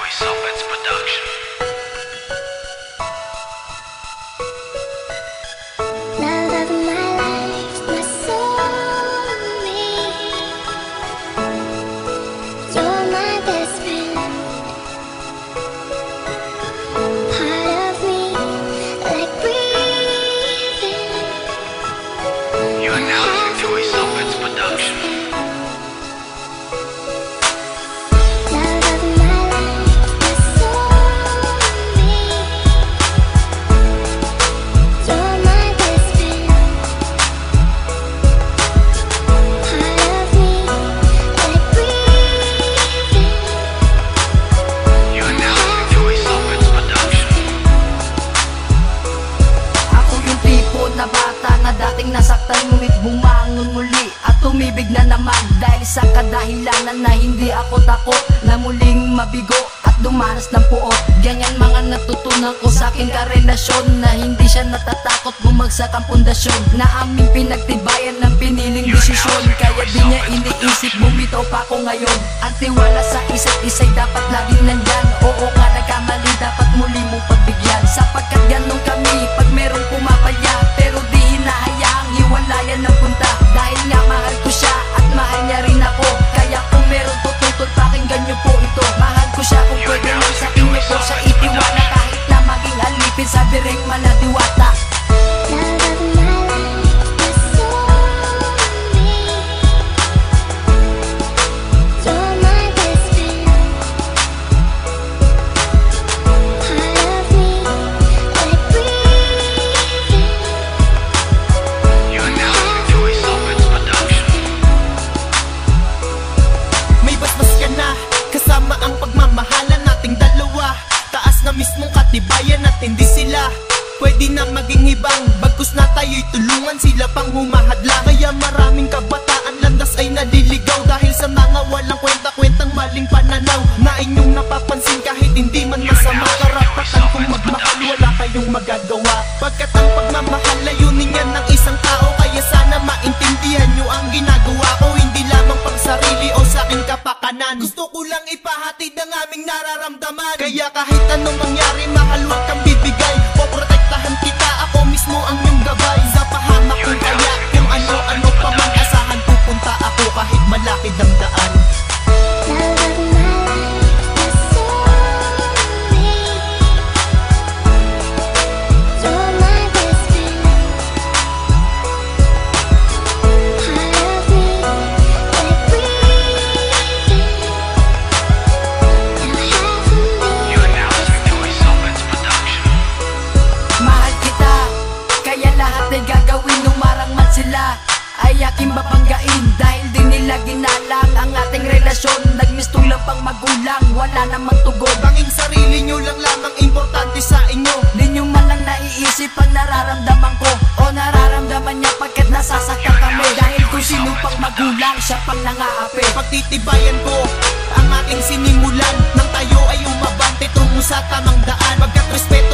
Joyce Opens Production. Love of my life, my soulmate. You're my best friend. Part of me, like breathing. You are now in Joyce Opens Production. Love of my life, my soulmate. You're my best friend. Part of me, like breathing. You are now in Joyce Opens Production. Ako yung tipo na bata na dating nasaktan ngunit bumangon muli at tumibig na naman dahil sa kadahilanan na hindi ako takot na muling mabigo at dumanas ng puot. Ganyan mga natutunan ko sa aking karelasyon na hindi siya natatakot bumagsak ang pundasyon na aming pinagtibayan ng piniling desisyon. Kaya di niya iniisip bumitaw pa ako ngayon. Ang tiwala sa isa't isa'y dapat laging nandyan. Oo nga nagkamali, dapat muli mong pagbigyan. Sapagkat ganun kami pag merong pumapalya, pero di hinahayaang hiwalayan ng punta. Dahil nga mahal ko siya at mahal niya rin ako. Kaya kung meron tututol, pakinggan niyo po ito. Mahal ko siya kung pwede lang sa inyo po siya itiwala. Kahit na maging alipin sa biring maladiwata. Love of my life, my soulmate. You're my best friend. Part of me, like breathing. You are now in Joyce Opens Production. May basbas ka na, kasama ang pagmamahalan nating dalawa. Taas na mismong katibayan at hindi sila pwede na maging ibang. Bagkus na tayo'y tulungan, sila pang humahadlang. Kaya maraming kabataan landas ay naliligaw dahil sa mga walang kwenta-kwentang maling pananaw na inyong napapansin kahit hindi man masama. Karapatan kung magmahal, wala kayong magagawa. Pagkat ang pagmamahal, layunin yan ng isang tao. Kaya sana maintindihan nyo ang ginagawa ko, hindi lamang pang sarili o sa aking kapakanan. Gusto ko lang ipahatid ang aming nararamdaman. Kaya kahit anong mangyari, mahal, huwag kang bibigay. Poprotektahan kita, ako mismo ang iyong gabay. Sa pahamak kong kaya, kung ano-ano pa man asahan, pupunta ako kahit malapit ang daan. Love of my life, my soulmate. You're my best friend. Part of me, like breathing. Now half of me. You are now in Joyce Opens Production. Mahal kita, kaya lahat ay gagawin umarang man sila ay aking babanggain. Dahil di nila ginalang ang ating relasyon. Nagmistong lang pang magulang, wala namang tugon. Tanging sarili nyo lang lamang importante sa inyo. Di nyo man lang naiisip ang nararamdaman ko o nararamdaman niya pagkat nasasaktan kami. Dahil kung sino pang magulang, siya pang nangaapi. Pagtitibayan ko ang aking sinimulan nang tayo ay umabante tungo sa tamang daan. Pagkat respeto